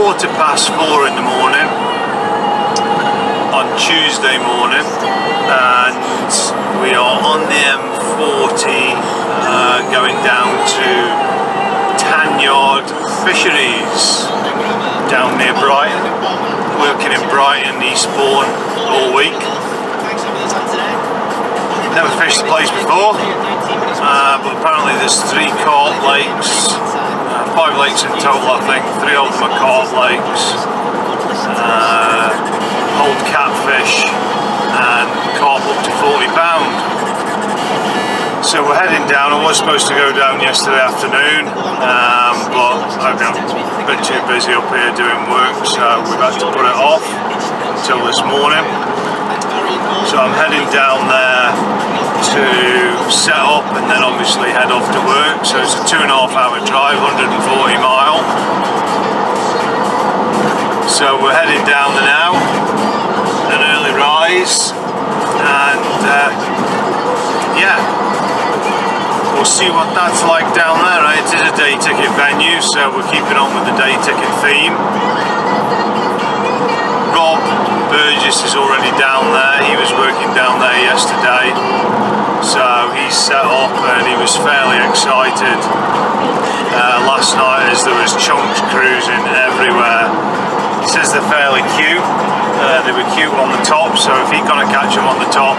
4:15 in the morning on Tuesday morning, and we are on the M40 going down to Tanyards Fisheries down near Brighton. Working in Brighton, Eastbourne all week. Never fished the place before, but apparently there's 3 carp lakes, 5 lakes in total I think, 3 of them are carp lakes, hold catfish and carp up to £40. So we're heading down. I was supposed to go down yesterday afternoon, but I've got a bit too busy up here doing work, so we've had to put it off until this morning. So I'm heading down there to set up and then obviously head off to work. So it's a 2.5-hour drive, 140 mile. So we're heading down there now, an early rise, and yeah, we'll see what that's like down there. It is a day ticket venue, so we're keeping on with the day ticket theme. Rob Burgess is already down there. He was working down there yesterday, so he's set up and he was fairly excited last night as there was chunks cruising everywhere. He says they're fairly cute. They were cute on the top, so if he's gonna catch them on the top,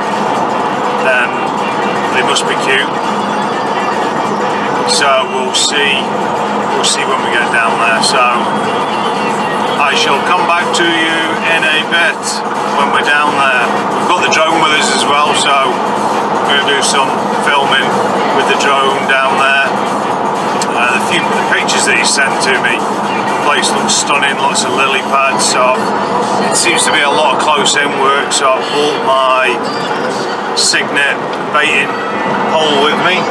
then they must be cute. So we'll see when we get down there. So I shall come back to you in a bit when we're down there. We've got the drone with us as well, so we're going to do some filming with the drone down there. The pictures that he sent to me, the place looks stunning, lots of lily pads, so it seems to be a lot of close-in work, so I've brought my Signet baiting pole with me.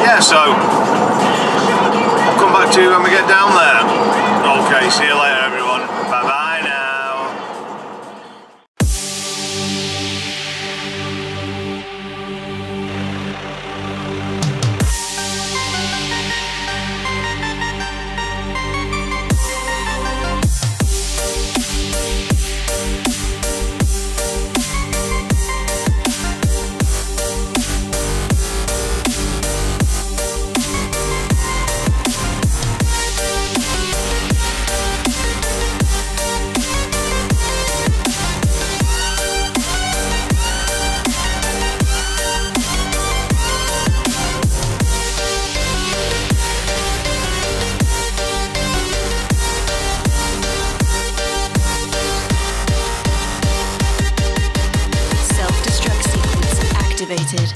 Yeah, so I'll come back to you when we get down there. Okay, see you later everyone. Bye bye now. Activated.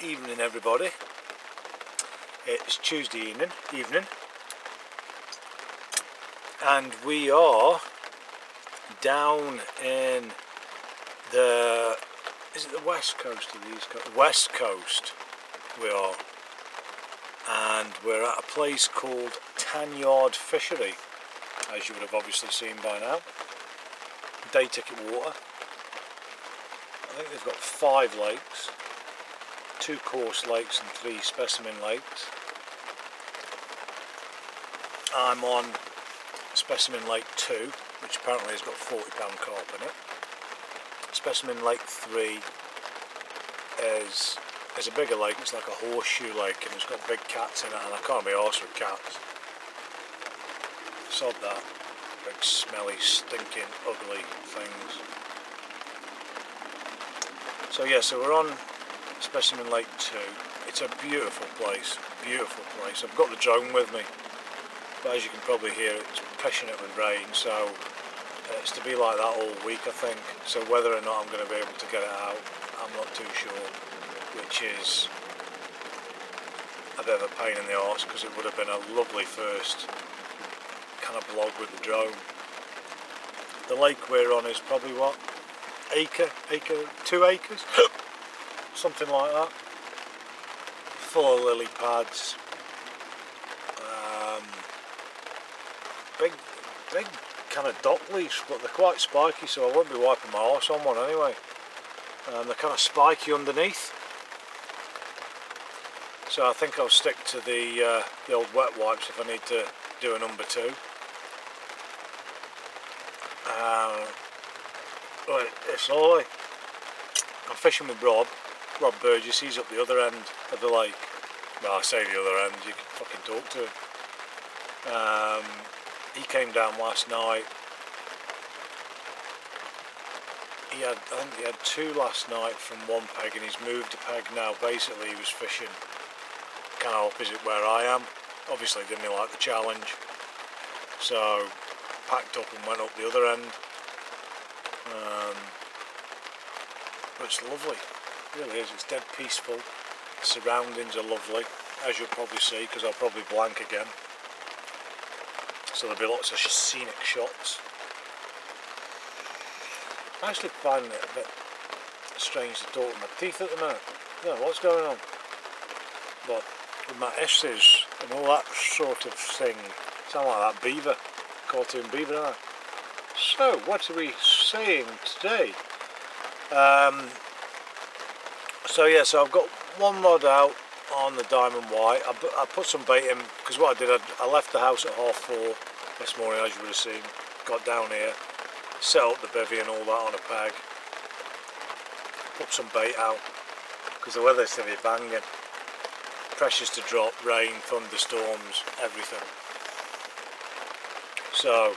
Evening everybody, it's Tuesday evening, and we are down in the, is it the west coast or the east coast? West coast we are, and we're at a place called Tanyards Fishery, as you would have obviously seen by now. Day ticket water. I think they've got 5 lakes, 2 coarse lakes and 3 specimen lakes. I'm on Specimen Lake 2, which apparently has got 40 pound carp in it. Specimen Lake 3 is a bigger lake, it's like a horseshoe lake, and it's got big cats in it, and I can't be arsed with cats. Sod that. Big smelly, stinking, ugly things. So yeah, so we're on Specimen Lake 2. It's a beautiful place, beautiful place. I've got the drone with me, but as you can probably hear, it's pissing it with rain, so it's to be like that all week, I think. So whether or not I'm going to be able to get it out, I'm not too sure, which is a bit of a pain in the arse, because it would have been a lovely first kind of vlog with the drone. The lake we're on is probably what, 2 acres, something like that, full of lily pads, big kind of dock leaves, but they're quite spiky, so I won't be wiping my arse on one anyway. They're kind of spiky underneath, so I think I'll stick to the old wet wipes if I need to do a number 2. Right, it's lovely. I'm fishing with Rob Burgess. He's up the other end of the lake. Well, I say the other end, you can fucking talk to him. He came down last night. I think he had 2 last night from 1 peg, and he's moved a peg now. Basically, he was fishing kind of opposite where I am. Obviously, didn't like the challenge, so packed up and went up the other end. But it's lovely, it really is. It's dead peaceful. The surroundings are lovely, as you'll probably see, because I'll probably blank again. So there'll be lots of scenic shots. I'm actually finding it a bit strange to talk with my teeth at the minute. I don't know what's going on. But with my S's and all that sort of thing, sound like that beaver, cartoon beaver, don't I? So, what are we saying today? So yeah, so I've got 1 rod out on the diamond white. I put some bait in, because what I did, I left the house at 4:30 this morning, as you would have seen. Got down here, set up the bivvy and all that on a peg. Put some bait out, because the weather's to be banging. Pressures to drop, rain, thunderstorms, everything. So,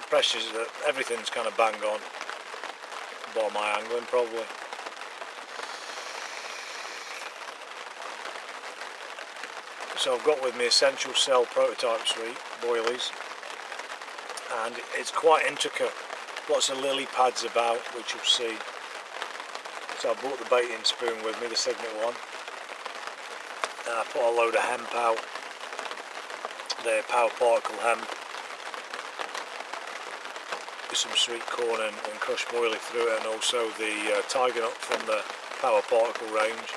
pressures, everything's kind of bang on. Bar my angling probably. So I've got with me Essential Cell Prototype Suite, boilies, and it's quite intricate. Lots of lily pads about, which you'll see. So I brought the baiting spoon with me, the Signet one, and I put a load of hemp out, the power particle hemp, with some sweet corn and crushed boilie through it, and also the tiger nut from the power particle range.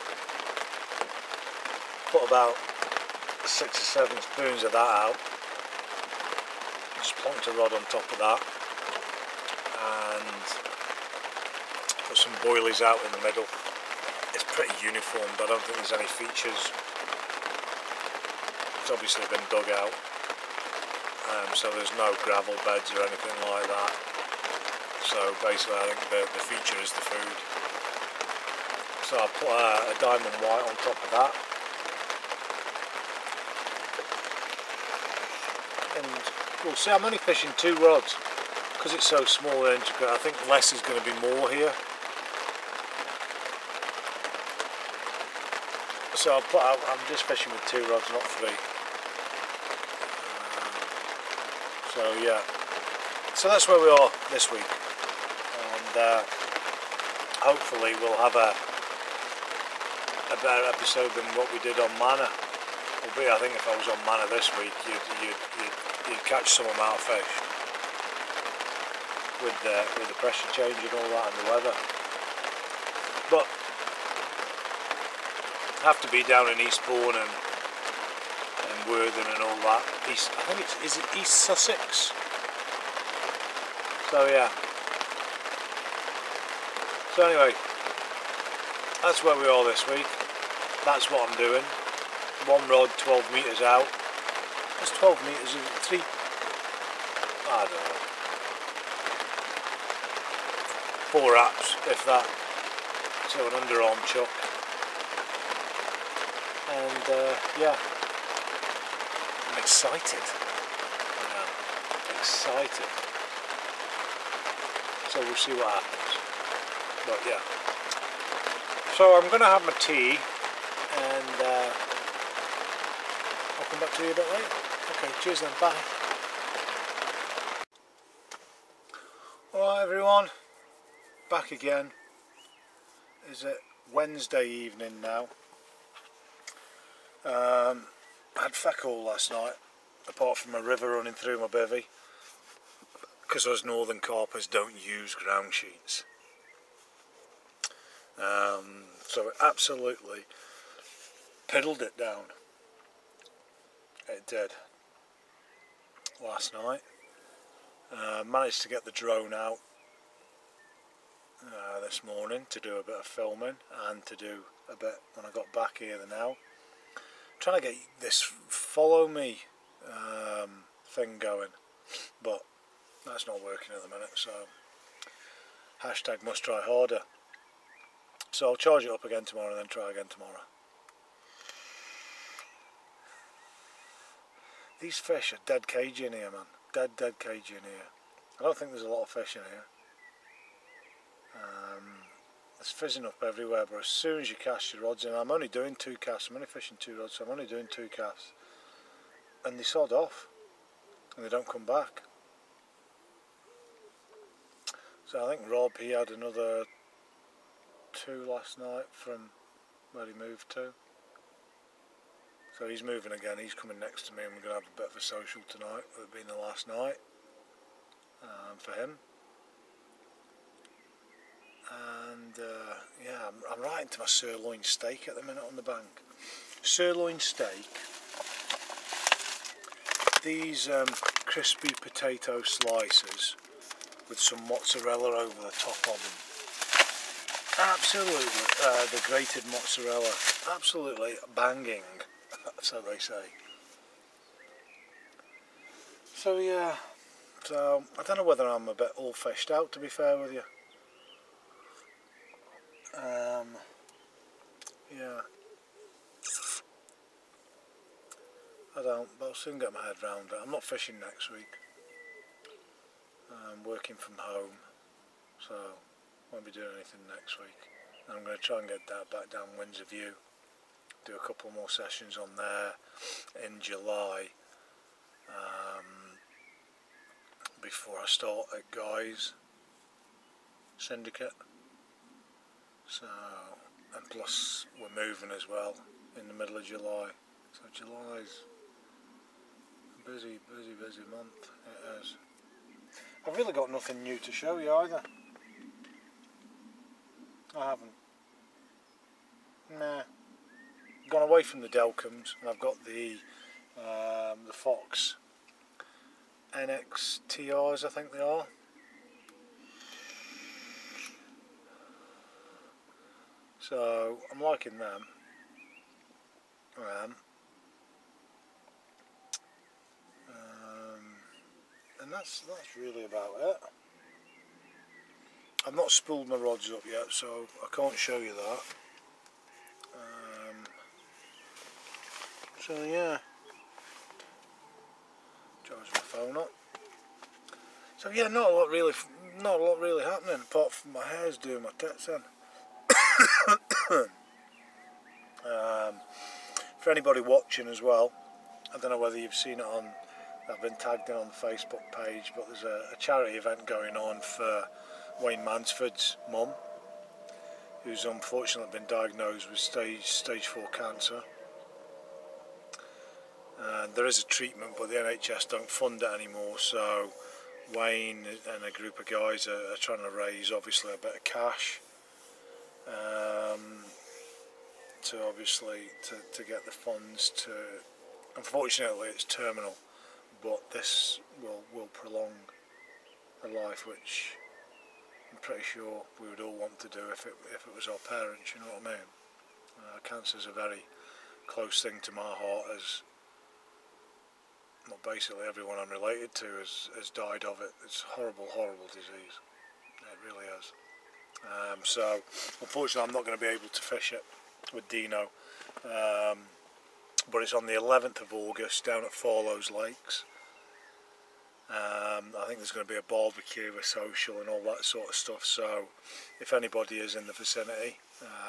Put about 6 or 7 spoons of that out. Just plonked a rod on top of that, and put some boilies out in the middle. It's pretty uniform, but I don't think there's any features. It's obviously been dug out, so there's no gravel beds or anything like that. So basically I think the feature is the food. So I put a diamond white on top of that. And we'll see, I'm only fishing 2 rods because it's so small and intricate. I think less is going to be more here. So I'm just fishing with 2 rods, not 3. So yeah, so that's where we are this week, and hopefully we'll have a better episode than what we did on Manor. Albeit I think if I was on Manor this week, you'd catch some amount of fish with the pressure change and all that and the weather. But have to be down in Eastbourne and Worthing and all that. I think is it East Sussex? So yeah. So anyway, that's where we are this week. That's what I'm doing. One rod, 12 metres out. That's 12 metres of three. I don't know. 4 wraps, if that. So an underarm chuck. And yeah, I'm excited. I am excited. So we'll see what happens. But yeah. So I'm going to have my tea and I'll come back to you a bit later. Okay, cheers then, bye. Alright everyone, back again. Is it Wednesday evening now? I had feck all last night, apart from a river running through my bivvy, because us northern carpers don't use ground sheets. So it absolutely piddled it down. It did. Last night. Managed to get the drone out this morning to do a bit of filming and to do a bit when I got back here now. Trying to get this follow me thing going, but that's not working at the minute, so hashtag must try harder. So I'll charge it up again tomorrow and then try again tomorrow. These fish are dead cagey in here, man. Dead cagey in here. I don't think there's a lot of fish in here. It's fizzing up everywhere, but as soon as you cast your rods in, I'm only doing 2 casts, I'm only fishing 2 rods, so I'm only doing 2 casts. And they sod off, and they don't come back. So I think Rob, he had another 2 last night from where he moved to. So he's moving again, he's coming next to me and we're going to have a bit of a social tonight, with it being the last night for him. And yeah, I'm right into my sirloin steak at the minute on the bank. Sirloin steak, these crispy potato slices with some mozzarella over the top of them. Absolutely, the grated mozzarella, absolutely banging, so they say. So yeah, so I don't know whether I'm a bit all fished out, to be fair with you. Yeah, I don't, but I'll soon get my head round it. I'm not fishing next week. I'm working from home, so won't be doing anything next week. And I'm going to try and get that back down Windsor View, do a couple more sessions on there in July, before I start at Guy's Syndicate. So, and plus we're moving as well in the middle of July. So July's a busy month, it is. I've really got nothing new to show you either. I haven't. Nah. Gone away from the Delcombs and I've got the Fox NXTRs, I think they are. So I'm liking them. I am. And that's really about it. I've not spooled my rods up yet, so I can't show you that. So yeah, charge my phone up. So yeah, not a lot really happening apart from my hair's doing my tits in. For anybody watching as well, I don't know whether you've seen it on, I've been tagged in on the Facebook page, but there's a charity event going on for Wayne Mansford's mum, who's unfortunately been diagnosed with stage 4 cancer. There is a treatment, but the NHS don't fund it anymore, so Wayne and a group of guys are trying to raise obviously a bit of cash to get the funds to. Unfortunately it's terminal, but this will prolong a life which I'm pretty sure we would all want to do if it was our parents, you know what I mean? Cancer's a very close thing to my heart, as well, basically everyone I'm related to has died of it. It's a horrible, horrible disease. It really is. So unfortunately I'm not going to be able to fish it with Dino, but it's on the 11th of August down at Farlow's Lakes. I think there's going to be a barbecue, a social and all that sort of stuff, so if anybody is in the vicinity,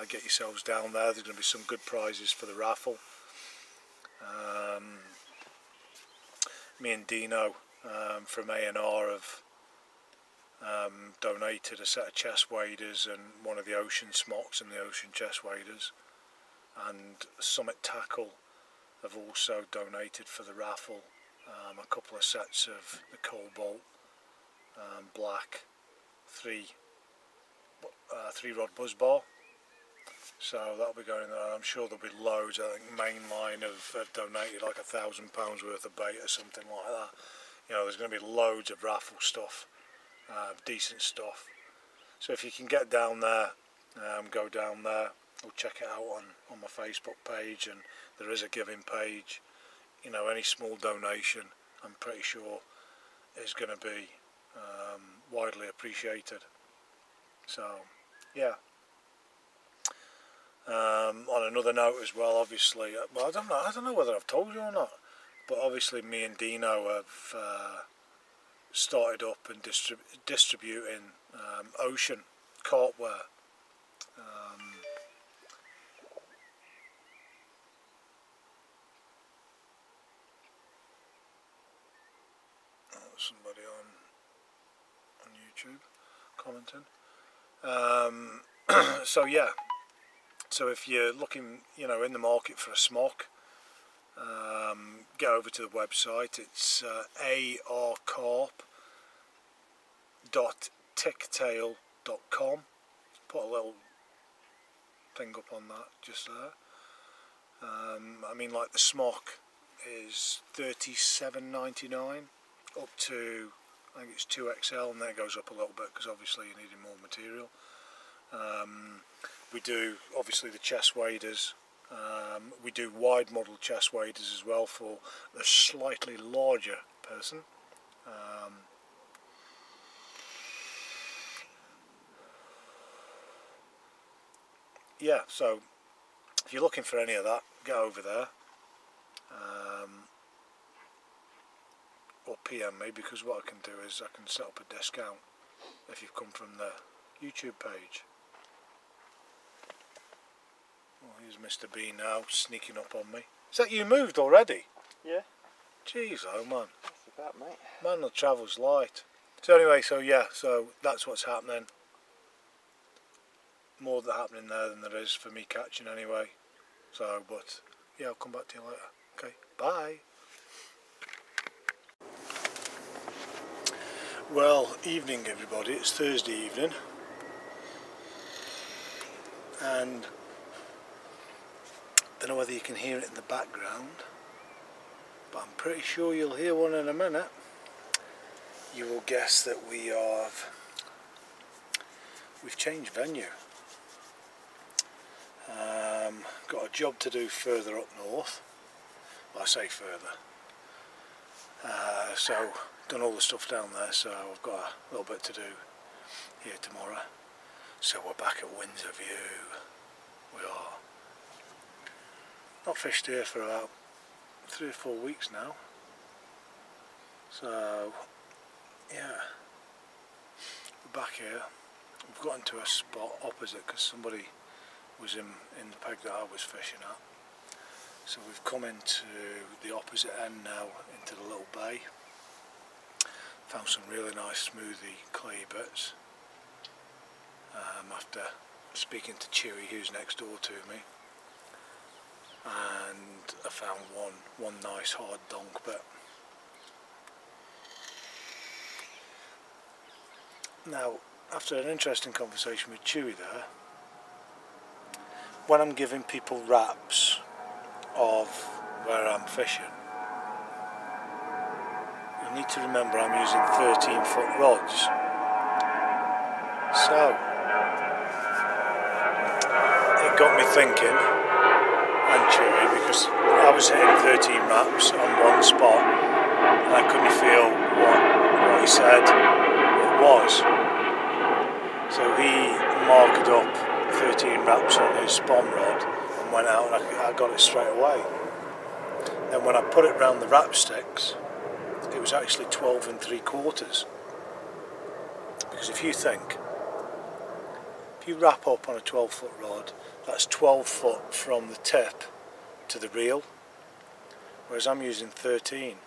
get yourselves down there. There's going to be some good prizes for the raffle. Me and Dino from A&R have donated a set of chest waders and one of the ocean smocks and the ocean chest waders, and Summit Tackle have also donated for the raffle a couple of sets of the Cobalt black 3-rod buzz bar, so that'll be going there. I'm sure there'll be loads. I think Mainline have donated like £1,000 worth of bait or something like that. You know, there's going to be loads of raffle stuff, decent stuff. So if you can get down there, go down there, or check it out on my Facebook page, and there is a giving page. You know, any small donation I'm pretty sure is going to be widely appreciated. So yeah. On another note as well, obviously, well, I don't know whether I've told you or not, but obviously me and Dino have started up and distributing ocean carp wear. Somebody on YouTube commenting. So yeah, so if you're looking, you know, in the market for a smock, get over to the website. It's arcarp.ticktail.com. Put a little thing up on that just there. I mean, like the smock is $37.99 up to, I think it's 2XL, and then it goes up a little bit because obviously you're needing more material. We do obviously the chest waders. We do wide model chest waders as well for the slightly larger person. Yeah, so if you're looking for any of that, get over there. Or PM me, because what I can do is I can set up a discount if you've come from the YouTube page. Well, here's Mr. B now sneaking up on me. Is that you moved already? Yeah. Jeez, oh man. That's about, mate. Man, the travel's light. So anyway, so yeah, so that's what's happening. More that happening there than there is for me catching anyway. So, but yeah, I'll come back to you later. Okay, bye. Well, evening everybody, it's Thursday evening, and I don't know whether you can hear it in the background, but I'm pretty sure you'll hear one in a minute. You will guess that we've changed venue. Got a job to do further up north. Well, I say further. So done all the stuff down there, so I've got a little bit to do here tomorrow. So we're back at Windsor View. We are. Not fished here for about 3 or 4 weeks now. So yeah, we're back here. We've got into a spot opposite because somebody was in the peg that I was fishing at. So we've come into the opposite end now, into the little bay. Found some really nice smoothie clay bits after speaking to Chewy, who's next door to me. and I found one nice hard donk bit. Now, after an interesting conversation with Chewy there, when I'm giving people raps of where I'm fishing, you need to remember I'm using 13-foot rods. So it got me thinking, and Chewy, because I was hitting 13 raps on one spot and I couldn't feel what he said it was. So he marked up 13 raps on his spawn rod and went out, and I got it straight away. And when I put it round the rap sticks, it was actually 12 3/4. Because if you think, if you wrap up on a 12-foot rod, that's 12 foot from the tip to the reel, whereas I'm using 13.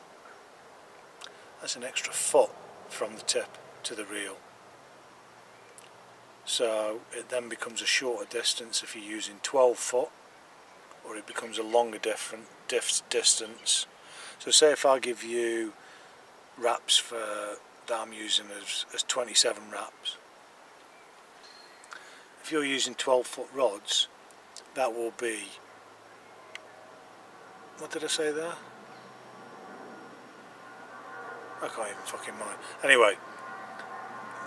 That's an extra foot from the tip to the reel. So it then becomes a shorter distance if you're using 12 foot, or it becomes a longer distance. So say if I give you wraps that I'm using as 27 wraps, if you're using 12-foot rods, that will be, what did I say there? I can't even fucking mind. Anyway,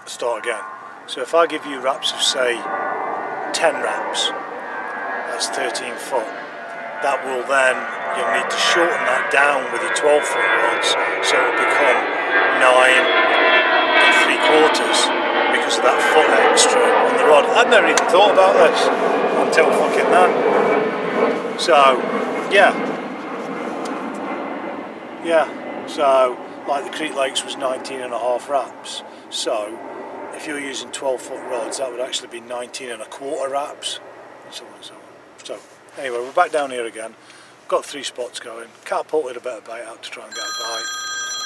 start again. So if I give you wraps of, say, 10 wraps, that's 13 foot. That will then, you'll need to shorten that down with your 12-foot rods, so it will become 9 3/4 because of that foot extra on the rod. I'd never even thought about this until fucking then. So, yeah. So, like the Crete Lakes was 19.5 wraps. So, if you're using 12-foot rods, that would actually be 19.25 wraps, and so on and so on. So, anyway, we're back down here again. Got 3 spots going. Catapulted a bit of bait out to try and get a bite,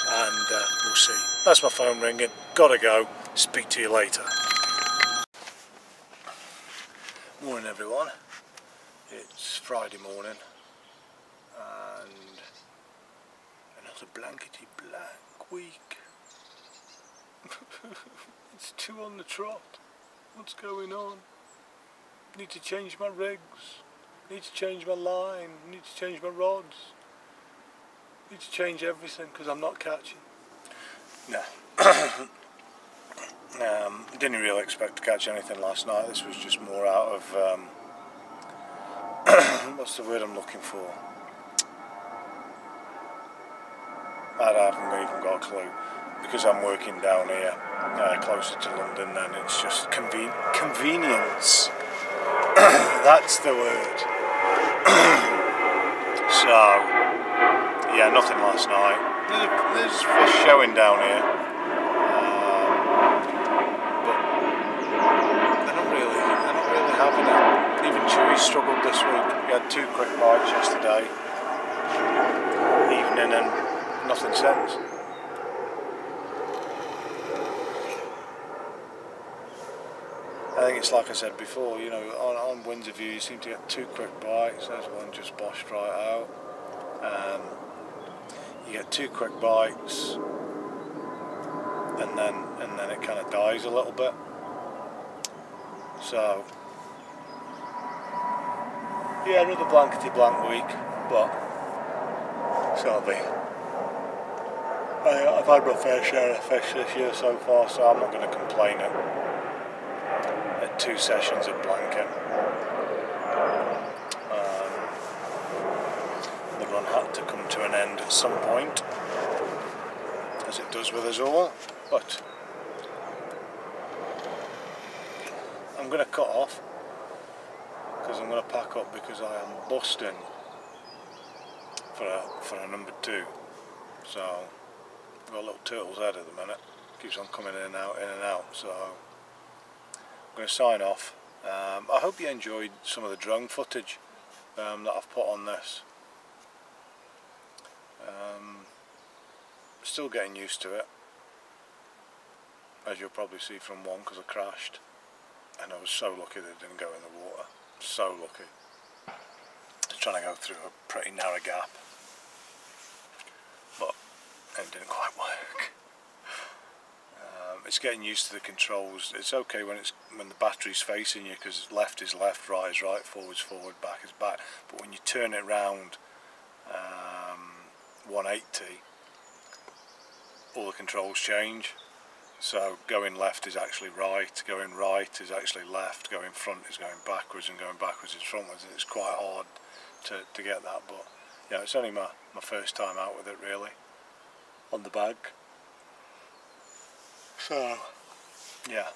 and we'll see. That's my phone ringing. Gotta go. Speak to you later. Morning, everyone. It's Friday morning, and another blankety blank week. It's 2 on the trot. What's going on? Need to change my rigs. Need to change my line. Need to change my rods. Need to change everything because I'm not catching. No. Didn't really expect to catch anything last night. This was just more out of what's the word I'm looking for? I haven't even got a clue, because I'm working down here closer to London, then it's just convenience. That's the word. So yeah, nothing last night. There's fish showing down here, but they're not really having it. Even Chewy struggled this week. He had 2 quick bites yesterday evening and nothing since. I think it's like I said before, you know, on Windsor View you seem to get 2 quick bites. There's one just boshed right out. You get 2 quick bites, and then it kind of dies a little bit. So yeah, another blankety blank week, but it's gonna be. I've had my fair share of fish this year so far, so I'm not going to complain at 2 sessions of blanking. The run had to come to an end at some point, as it does with us all, but I'm going to cut off because I'm going to pack up, because I am busting for a number 2. So I've got a little turtle's head at the minute, keeps on coming in and out, so I'm going to sign off. I hope you enjoyed some of the drone footage that I've put on this. Still getting used to it, as you'll probably see from one, because I crashed, and I was so lucky that it didn't go in the water. So lucky. trying to go through a pretty narrow gap, but it didn't quite work. It's getting used to the controls. It's okay when the battery's facing you, because left is left, right is right, forward's forward, back is back. But when you turn it round 180, all the controls change. So going left is actually right, going right is actually left, going front is going backwards, and going backwards is frontwards. And it's quite hard to get that, but yeah, it's only my first time out with it really, on the bag. So yeah,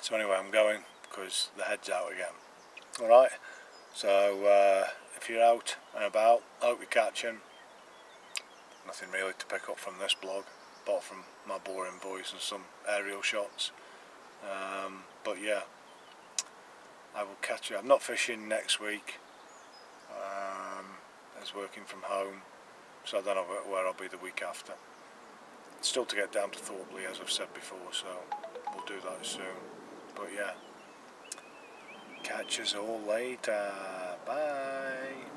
so anyway, I'm going because the head's out again. Alright, so if you're out and about, I hope you catch him. Nothing really to pick up from this vlog, apart from my boring voice and some aerial shots. But yeah, I will catch you. I'm not fishing next week. As working from home, so I don't know where I'll be the week after. Still to get down to Thorpley, as I've said before, so we'll do that soon. But yeah, catch us all later. Bye.